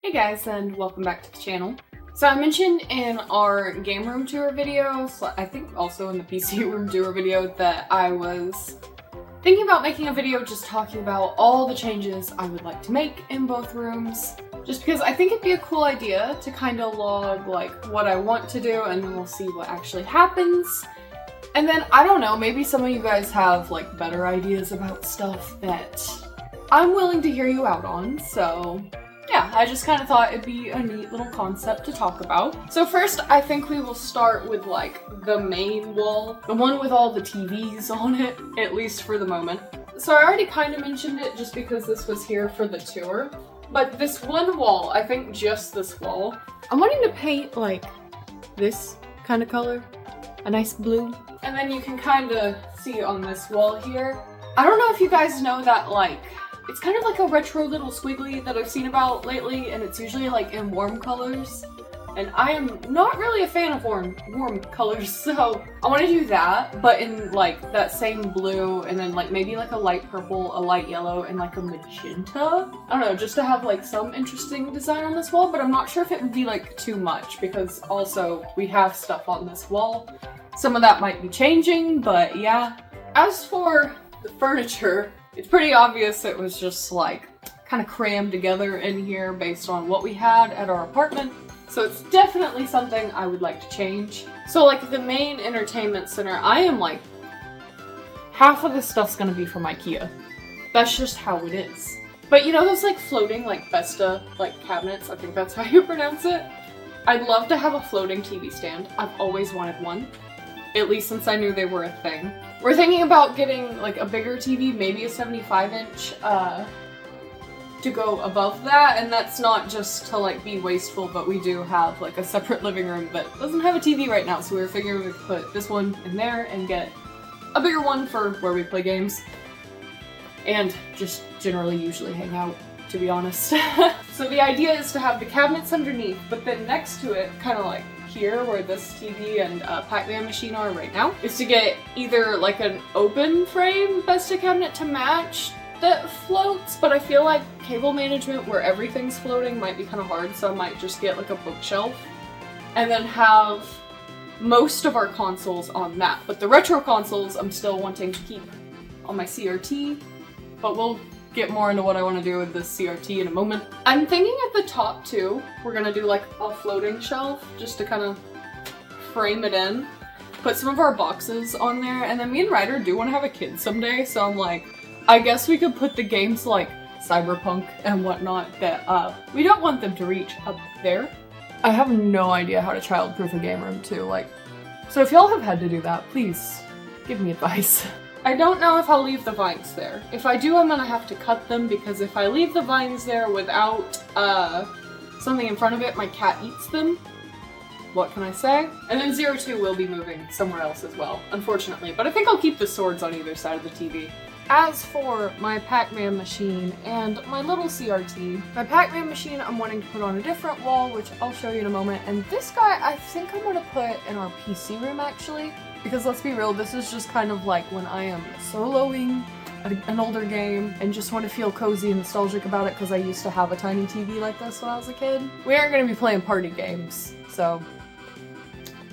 Hey guys, and welcome back to the channel. So I mentioned in our game room tour video, I think also in the PC room tour video, that I was thinking about making a video just talking about all the changes I would like to make in both rooms. Just because I think it'd be a cool idea to kind of log like what I want to do, and then we'll see what actually happens. And then, I don't know, maybe some of you guys have like better ideas about stuff that I'm willing to hear you out on, so yeah, I just kind of thought it'd be a neat little concept to talk about. So first, I think we will start with like the main wall, the one with all the TVs on it, at least for the moment. So I already kind of mentioned it just because this was here for the tour, but this one wall, I think just this wall, I'm wanting to paint like this kind of color, a nice blue. And then you can kind of see on this wall here, I don't know if you guys know that like, it's kind of like a retro little squiggly that I've seen about lately, and it's usually like in warm colors. And I am not really a fan of warm colors, so I want to do that, but in like that same blue, and then like maybe like a light purple, a light yellow, and like a magenta. I don't know, just to have like some interesting design on this wall, but I'm not sure if it would be like too much, because also we have stuff on this wall. Some of that might be changing, but yeah. As for the furniture, it's pretty obvious it was just like kind of crammed together in here based on what we had at our apartment. So it's definitely something I would like to change. So like the main entertainment center, I am like, half of this stuff's gonna be from IKEA. That's just how it is. But you know those like floating like Vesta like cabinets? I think that's how you pronounce it. I'd love to have a floating TV stand. I've always wanted one. At least since I knew they were a thing. We're thinking about getting like a bigger TV, maybe a 75-inch, to go above that, and that's not just to like be wasteful, but we do have like a separate living room that doesn't have a TV right now, so we were figuring we could put this one in there and get a bigger one for where we play games. And just generally usually hang out, to be honest. So the idea is to have the cabinets underneath, but then next to it, kind of like here where this TV and Pac-Man machine are right now, is to get either like an open frame Vesta cabinet to match that floats, but I feel like cable management where everything's floating might be kind of hard, so I might just get like a bookshelf and then have most of our consoles on that. But the retro consoles I'm still wanting to keep on my CRT, but we'll get more into what I want to do with this CRT in a moment. I'm thinking at the top too, we're gonna do like a floating shelf just to kind of frame it in. Put some of our boxes on there, and then me and Ryder do want to have a kid someday, so I'm like, I guess we could put the games like Cyberpunk and whatnot that we don't want them to reach up there. I have no idea how to childproof a game room too, like, so if y'all have had to do that, please give me advice. I don't know if I'll leave the vines there. If I do, I'm gonna have to cut them, because if I leave the vines there without something in front of it, my cat eats them. What can I say? And then 02 will be moving somewhere else as well, unfortunately. But I think I'll keep the swords on either side of the TV. As for my Pac-Man machine and my little CRT, my Pac-Man machine I'm wanting to put on a different wall, which I'll show you in a moment. And this guy I think I'm gonna put in our PC room actually. Because let's be real, this is just kind of like when I am soloing an older game and just want to feel cozy and nostalgic about it, because I used to have a tiny TV like this when I was a kid. We aren't going to be playing party games, so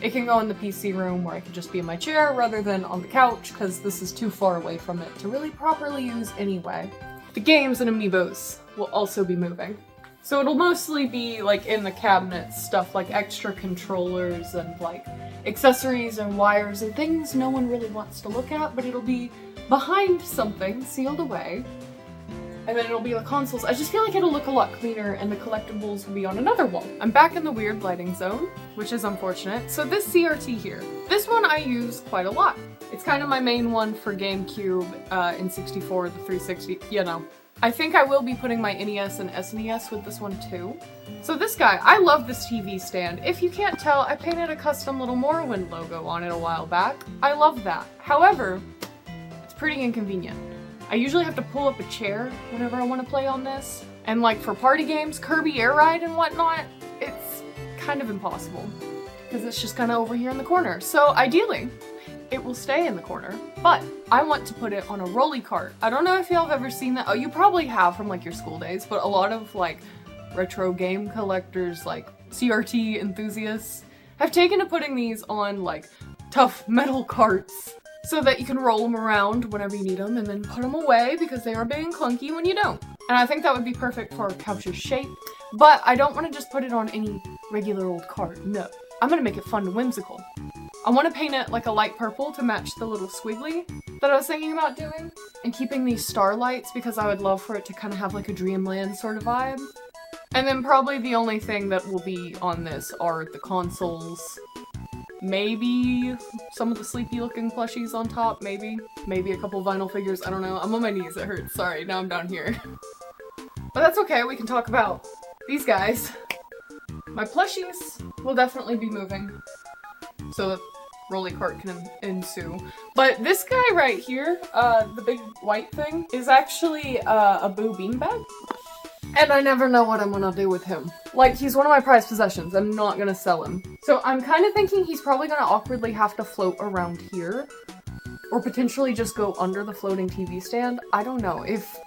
it can go in the PC room where I can just be in my chair rather than on the couch, because this is too far away from it to really properly use anyway. The games and amiibos will also be moving. So it'll mostly be like in the cabinet stuff like extra controllers and like accessories and wires and things no one really wants to look at, but it'll be behind something sealed away. And then it'll be the consoles. I just feel like it'll look a lot cleaner, and the collectibles will be on another wall. I'm back in the weird lighting zone, which is unfortunate. So this CRT here, this one I use quite a lot. It's kind of my main one for GameCube, N64, the 360, you know. I think I will be putting my NES and SNES with this one too. So this guy, I love this TV stand. If you can't tell, I painted a custom little Morrowind logo on it a while back. I love that. However, it's pretty inconvenient. I usually have to pull up a chair whenever I want to play on this. And like for party games, Kirby Air Ride and whatnot, it's kind of impossible. Because it's just kind of over here in the corner. So ideally, it will stay in the corner, but I want to put it on a rolly cart. I don't know if y'all have ever seen that. Oh, you probably have from like your school days, but a lot of like retro game collectors, like CRT enthusiasts, have taken to putting these on like tough metal carts so that you can roll them around whenever you need them and then put them away because they are big and clunky when you don't. And I think that would be perfect for our couch's shape, but I don't want to just put it on any regular old cart, no. I'm gonna make it fun and whimsical. I want to paint it like a light purple to match the little squiggly that I was thinking about doing, and keeping these starlights because I would love for it to kind of have like a dreamland sort of vibe. And then probably the only thing that will be on this are the consoles. Maybe some of the sleepy looking plushies on top, maybe a couple vinyl figures, I don't know. I'm on my knees, it hurts, sorry, now I'm down here. But that's okay, we can talk about these guys. My plushies will definitely be moving, so that rolly cart can ensue. But this guy right here, the big white thing, is actually a Boo beanbag. And I never know what I'm gonna do with him. Like, he's one of my prized possessions. I'm not gonna sell him. So I'm kind of thinking he's probably gonna awkwardly have to float around here. Or potentially just go under the floating TV stand. I don't know. If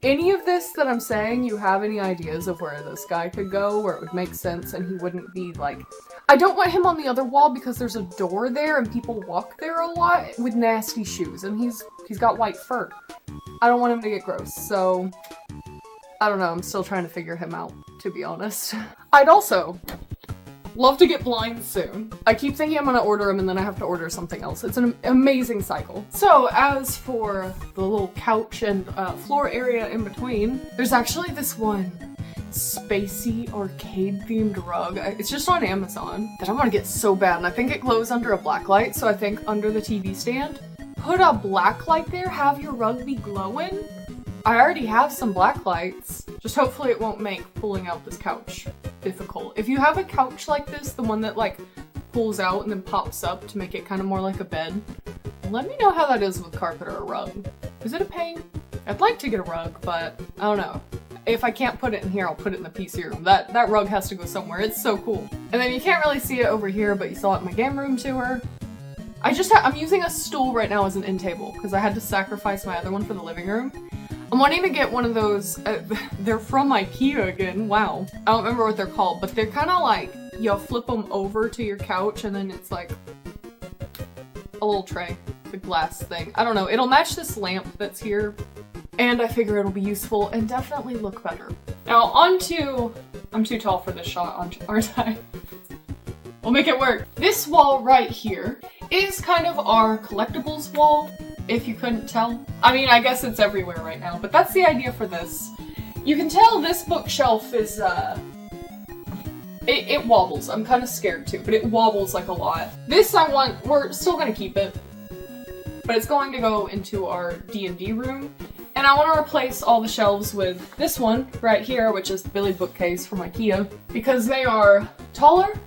any of this that I'm saying, you have any ideas of where this guy could go, where it would make sense and he wouldn't be like... I don't want him on the other wall because there's a door there and people walk there a lot with nasty shoes. And he's got white fur. I don't want him to get gross, so... I don't know, I'm still trying to figure him out, to be honest. I'd also love to get blinds soon. I keep thinking I'm gonna order them and then I have to order something else. It's an amazing cycle. So as for the little couch and floor area in between, there's actually this one spacey arcade themed rug. It's just on Amazon that I want to get so bad, and I think it glows under a black light, so I think under the TV stand, put a black light there, have your rug be glowing. I already have some black lights, just hopefully it won't make pulling out this couch difficult. If you have a couch like this, the one that like pulls out and then pops up to make it kind of more like a bed, let me know how that is with carpet or a rug. Is it a pain? I'd like to get a rug, but I don't know. If I can't put it in here, I'll put it in the PC room. That rug has to go somewhere. It's so cool. And then you can't really see it over here, but you saw it in my game room tour. I'm using a stool right now as an end table because I had to sacrifice my other one for the living room. I'm wanting to get one of those, they're from IKEA again, wow. I don't remember what they're called, but they're kind of like, you flip them over to your couch and then it's like a little tray, the glass thing. I don't know, it'll match this lamp that's here, and I figure it'll be useful and definitely look better. Now I'm too tall for this shot, aren't I? We'll make it work. This wall right here is kind of our collectibles wall, if you couldn't tell. I mean, I guess it's everywhere right now, but that's the idea for this. You can tell this bookshelf is, it wobbles. I'm kind of scared too, but it wobbles like a lot. This we're still gonna keep it, but it's going to go into our D&D room. And I want to replace all the shelves with this one right here, which is the Billy bookcase from IKEA, because they are taller,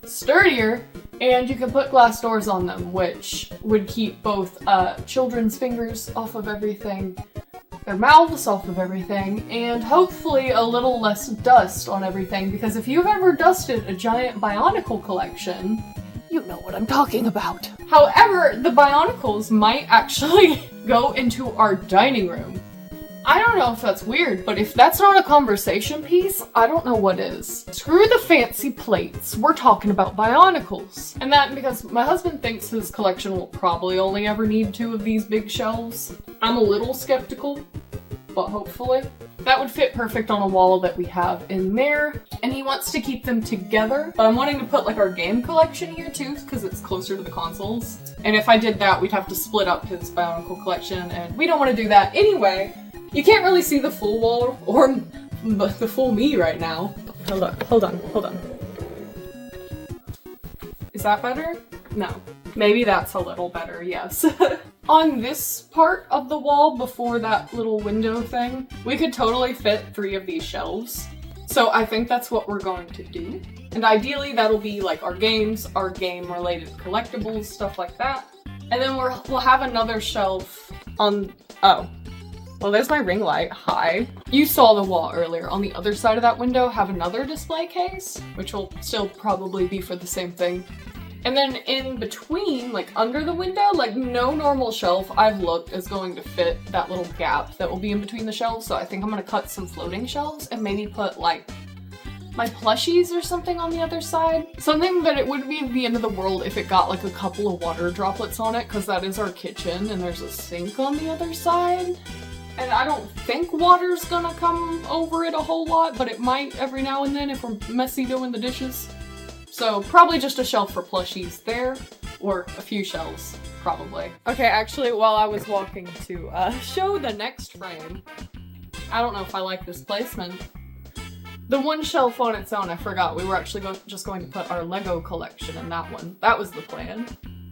sturdier, and you can put glass doors on them, which would keep both children's fingers off of everything, their mouths off of everything, and hopefully a little less dust on everything, because if you've ever dusted a giant Bionicle collection, you know what I'm talking about. However, the Bionicles might actually go into our dining room. I don't know if that's weird, but if that's not a conversation piece, I don't know what is. Screw the fancy plates, we're talking about Bionicles. And that because my husband thinks his collection will probably only ever need 2 of these big shelves. I'm a little skeptical, but hopefully. That would fit perfect on a wall that we have in there. And he wants to keep them together, but I'm wanting to put like our game collection here too, because it's closer to the consoles. And if I did that, we'd have to split up his Bionicle collection, and we don't want to do that anyway. You can't really see the full wall or the full me right now. Hold on. Is that better? No. Maybe that's a little better, yes. On this part of the wall, before that little window thing, we could totally fit 3 of these shelves. So I think that's what we're going to do. And ideally that'll be like our games, our game-related collectibles, stuff like that. And then we'll have another shelf on... Oh. Well, there's my ring light. Hi. You saw the wall earlier. On the other side of that window, have another display case, which will still probably be for the same thing. And then in between, like under the window, like no normal shelf I've looked is going to fit that little gap that will be in between the shelves. So I think I'm gonna cut some floating shelves and maybe put like my plushies or something on the other side. Something that it wouldn't be the end of the world if it got like a couple of water droplets on it, because that is our kitchen and there's a sink on the other side. And I don't think water's gonna come over it a whole lot, but it might every now and then if we're messy doing the dishes. So probably just a shelf for plushies there, or a few shelves, probably. Okay, actually, while I was walking to show the next frame, I don't know if I like this placement. The one shelf on its own, I forgot. We were actually just going to put our Lego collection in that one. That was the plan.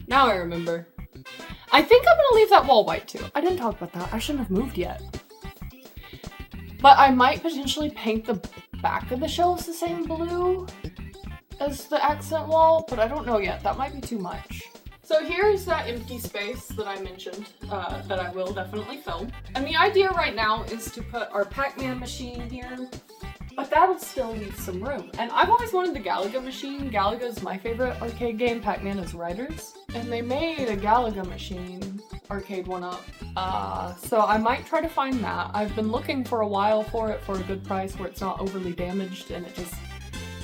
Now I remember. I think I'm gonna leave that wall white too. I didn't talk about that. I shouldn't have moved yet. But I might potentially paint the back of the shelves the same blue as the accent wall, but I don't know yet. That might be too much. So here's that empty space that I mentioned that I will definitely film. And the idea right now is to put our Pac-Man machine here, but that'll still leave some room. And I've always wanted the Galaga machine. Galaga's my favorite arcade game. Pac-Man is Riders. And they made a Galaga machine arcade one up. So I might try to find that. I've been looking for a while for it for a good price where it's not overly damaged, and it just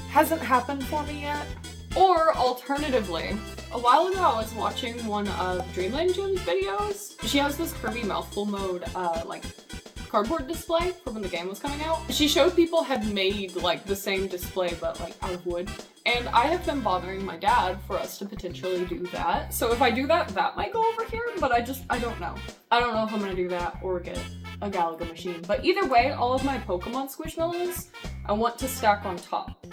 hasn't happened for me yet. Or alternatively, a while ago I was watching one of Dreamland Jim's videos. She has this Kirby Mouthful mode, like cardboard display from when the game was coming out. She showed people had made like the same display but like out of wood. And I have been bothering my dad for us to potentially do that. So if I do that, that might go over here, but I don't know. I don't know if I'm gonna do that or get a Galaga machine. But either way, all of my Pokemon Squishmallows, I want to stack on top.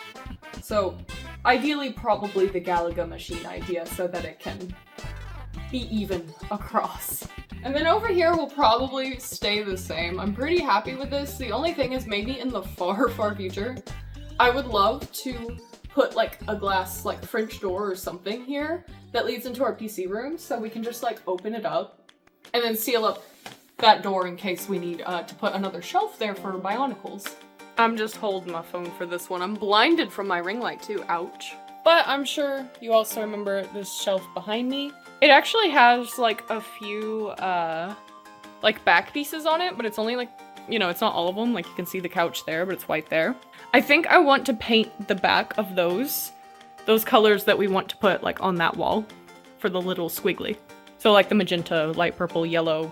So ideally probably the Galaga machine idea so that it can be even across. And then over here will probably stay the same. I'm pretty happy with this. The only thing is maybe in the far, far future, I would love to put like a glass like French door or something here that leads into our PC room so we can just like open it up and then seal up that door in case we need to put another shelf there for Bionicles. I'm just holding my phone for this one. I'm blinded from my ring light too, ouch. But I'm sure you also remember this shelf behind me. It actually has like a few like back pieces on it, but it's only like, you know, it's not all of them. Like you can see the couch there, but it's white there. I think I want to paint the back of those colors that we want to put like on that wall for the little squiggly. So like the magenta, light purple, yellow,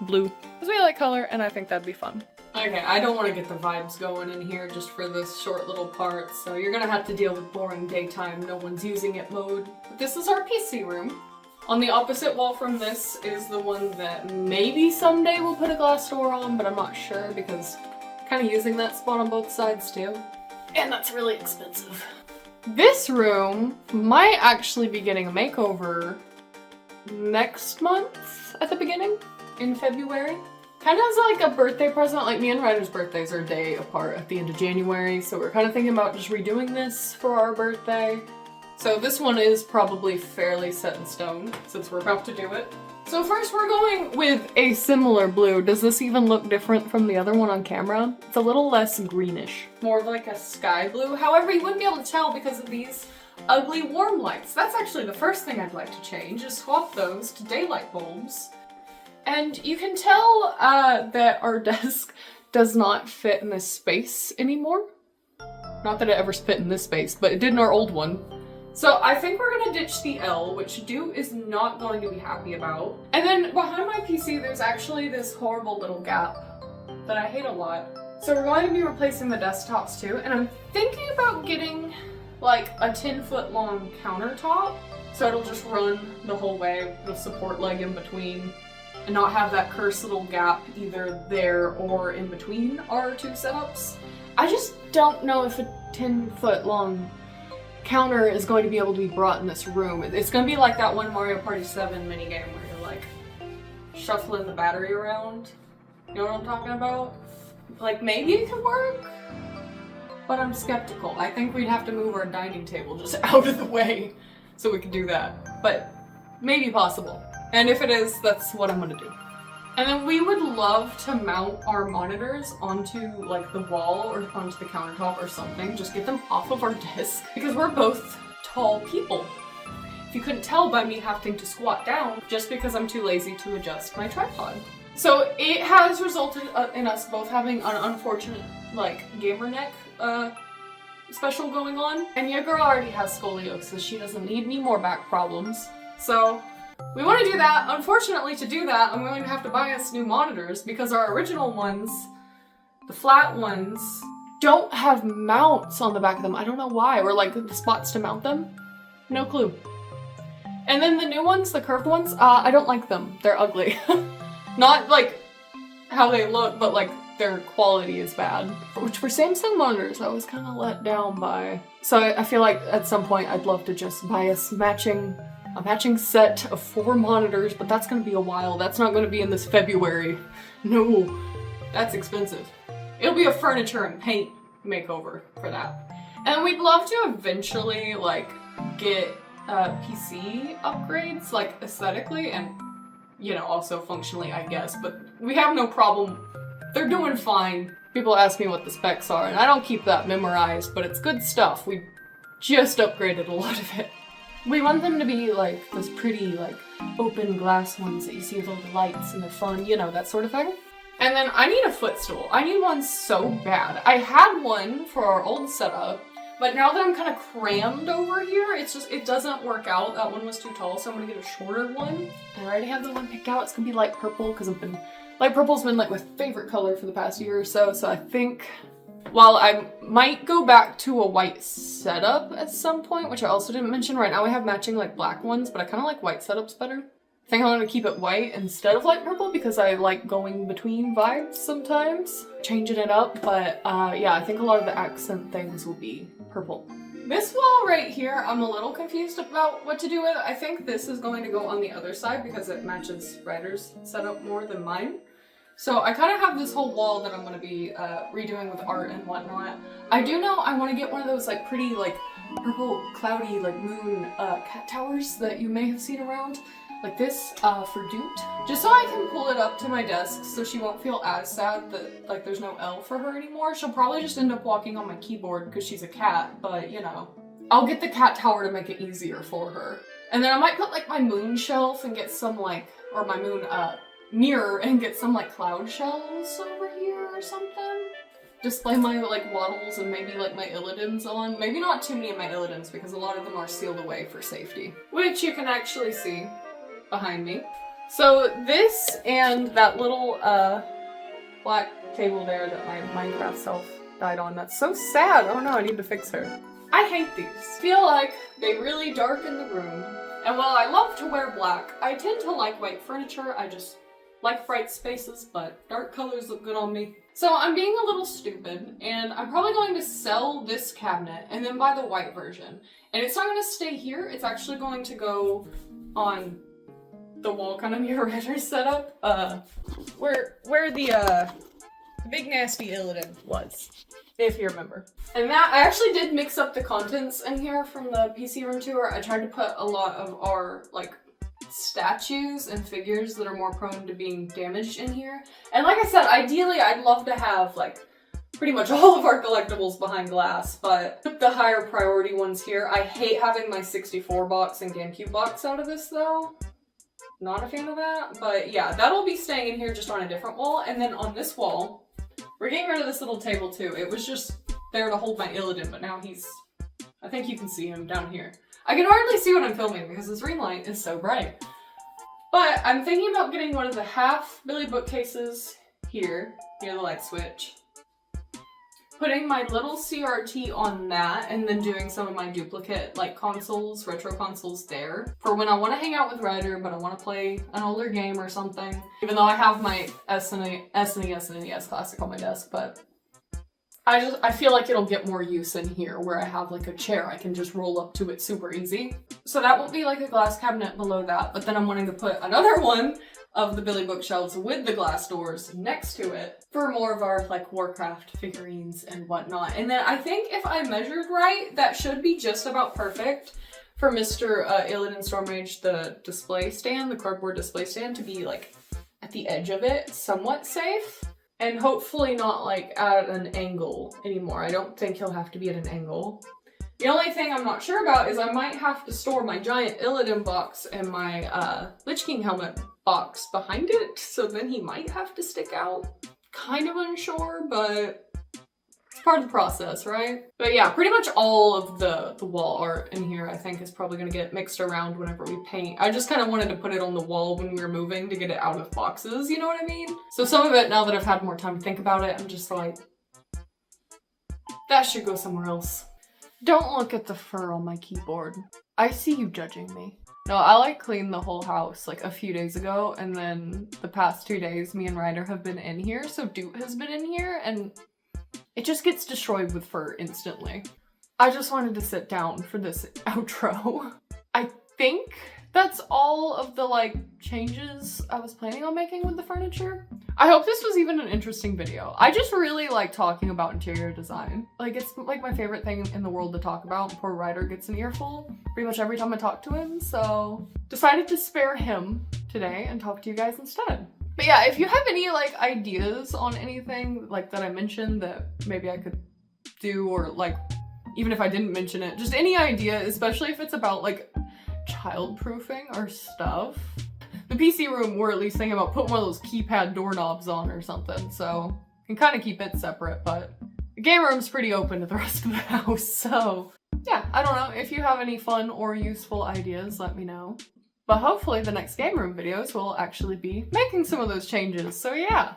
blue. Because we like color and I think that'd be fun. Okay, I don't want to get the vibes going in here just for this short little part, so you're gonna have to deal with boring daytime, no one's using it mode. This is our PC room. On the opposite wall from this is the one that maybe someday we'll put a glass door on, but I'm not sure because I'm kind of using that spot on both sides too. And that's really expensive. This room might actually be getting a makeover next month at the beginning, in February. Kind of as like a birthday present. Like me and Ryder's birthdays are a day apart at the end of January, so we're kind of thinking about just redoing this for our birthday. So this one is probably fairly set in stone since we're about to do it. So first we're going with a similar blue. Does this even look different from the other one on camera? It's a little less greenish. More of like a sky blue. However, you wouldn't be able to tell because of these ugly warm lights. That's actually the first thing I'd like to change, is swap those to daylight bulbs. And you can tell that our desk does not fit in this space anymore. Not that it ever fit in this space, but it did in our old one. So I think we're gonna ditch the L, which Dew is not going to be happy about. And then behind my PC, there's actually this horrible little gap that I hate a lot. So we're going to be replacing the desktops too, and I'm thinking about getting like a 10-foot long countertop. So it'll just run the whole way with a support leg in between, and not have that cursed little gap either there or in between our two setups. I just don't know if a 10-foot long counter is going to be able to be brought in this room. It's going to be like that one Mario Party 7 minigame where you're like shuffling the battery around. You know what I'm talking about? Like maybe it could work, but I'm skeptical. I think we'd have to move our dining table just out of the way so we could do that. But maybe possible. And if it is, that's what I'm gonna do. And then we would love to mount our monitors onto like the wall or onto the countertop or something. Just get them off of our desk because we're both tall people. If you couldn't tell by me having to squat down, just because I'm too lazy to adjust my tripod. So it has resulted in us both having an unfortunate like gamer neck special going on. And your girl already has scoliosis. She doesn't need any more back problems. So we want to do that. Unfortunately, to do that, I'm going to have to buy us new monitors because our original ones, the flat ones, don't have mounts on the back of them. I don't know why, or like the spots to mount them. No clue. And then the new ones, the curved ones, I don't like them. They're ugly. Not like how they look, but like their quality is bad. Which for Samsung monitors, I was kind of let down by. So I feel like at some point I'd love to just buy a matching set of 4 monitors, but that's gonna be a while. That's not gonna be in this February. No, that's expensive. It'll be a furniture and paint makeover for that. And we'd love to eventually like get PC upgrades, like aesthetically and, you know, also functionally, I guess, but we have no problem. They're doing fine. People ask me what the specs are, and I don't keep that memorized, but it's good stuff. We just upgraded a lot of it. We want them to be like those pretty, like, open glass ones that you see with all the lights and they're fun, you know, that sort of thing. And then I need a footstool. I need one so bad. I had one for our old setup, but now that I'm kind of crammed over here, it doesn't work out. That one was too tall, so I'm gonna get a shorter one. I already have the one picked out. It's gonna be light purple, because light purple's been like my favorite color for the past year or so, so I think while I might go back to a white setup at some point, which I also didn't mention, right now we have matching like black ones, but I kind of like white setups better. I think I'm gonna keep it white instead of light purple because I like going between vibes sometimes, changing it up, but yeah, I think a lot of the accent things will be purple. This wall right here, I'm a little confused about what to do with. I think this is going to go on the other side because it matches Ryder's setup more than mine. So I kind of have this whole wall that I'm going to be redoing with art and whatnot. I do know I want to get one of those like pretty like purple cloudy like moon cat towers that you may have seen around. Like this for Doot. Just so I can pull it up to my desk so she won't feel as sad that like there's no L for her anymore. She'll probably just end up walking on my keyboard because she's a cat, but you know. I'll get the cat tower to make it easier for her. And then I might put like my moon shelf and get some like, or my moon mirror and get some like cloud shells over here or something. Display my like waddles and maybe like my illidins on. Maybe not too many of my illidins because a lot of them are sealed away for safety. Which you can actually see behind me. So this and that little black table there that my Minecraft self died on. That's so sad. Oh no, I need to fix her. I hate these. Feel like they really darken the room. And while I love to wear black, I tend to like white furniture. I just like bright spaces, but dark colors look good on me. So I'm being a little stupid, and I'm probably going to sell this cabinet and then buy the white version. And it's not going to stay here. It's actually going to go on the wall kind of mirror setup, where the big nasty Illidan was, if you remember. And that, I actually did mix up the contents in here from the PC room tour. I tried to put a lot of our, like, statues and figures that are more prone to being damaged in here. And like I said, ideally I'd love to have, like, pretty much all of our collectibles behind glass, but the higher priority ones here. I hate having my 64 box and GameCube box out of this, though. Not a fan of that, but yeah, that'll be staying in here just on a different wall. And then on this wall, we're getting rid of this little table too. It was just there to hold my Illidan, but now he's, I think you can see him down here. I can hardly see what I'm filming because this ring light is so bright. But I'm thinking about getting one of the half Billy bookcases here, near the light switch. Putting my little CRT on that and then doing some of my duplicate like consoles, retro consoles there for when I want to hang out with Ryder but I want to play an older game or something. Even though I have my SNES and NES Classic on my desk, but I feel like it'll get more use in here where I have like a chair I can just roll up to it super easy. So that won't be like a glass cabinet below that, but then I'm wanting to put another one of the Billy bookshelves with the glass doors next to it for more of our like Warcraft figurines and whatnot. And then I think if I measured right, that should be just about perfect for Mr. Illidan Stormrage, the display stand, the cardboard display stand, to be like at the edge of it, somewhat safe. And hopefully not like at an angle anymore. I don't think he'll have to be at an angle. The only thing I'm not sure about is I might have to store my giant Illidan box and my Lich King helmet box behind it, so then he might have to stick out. Kind of unsure, but Part of the process, right? But yeah, pretty much all of the wall art in here I think is probably gonna get mixed around whenever we paint. I just kind of wanted to put it on the wall when we were moving to get it out of boxes, you know what I mean? So some of it, now that I've had more time to think about it, I'm just like, that should go somewhere else. Don't look at the fur on my keyboard. I see you judging me. No, I like cleaned the whole house like a few days ago, and then the past 2 days me and Ryder have been in here, so Doot has been in here, and it just gets destroyed with fur instantly. I just wanted to sit down for this outro. I think that's all of the like changes I was planning on making with the furniture. I hope this was even an interesting video. I just really like talking about interior design. Like, it's like my favorite thing in the world to talk about. Poor Ryder gets an earful pretty much every time I talk to him, so decided to spare him today and talk to you guys instead. But yeah, if you have any like ideas on anything like that I mentioned that maybe I could do, or like even if I didn't mention it, just any idea, especially if it's about like child-proofing our stuff. The PC room, we're at least thinking about putting one of those keypad doorknobs on or something, so you can kind of keep it separate, but the game room's pretty open to the rest of the house, so yeah, I don't know. If you have any fun or useful ideas, let me know. But hopefully the next game room videos will actually be making some of those changes, so yeah.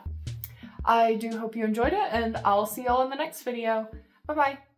I do hope you enjoyed it, and I'll see y'all in the next video. Bye-bye.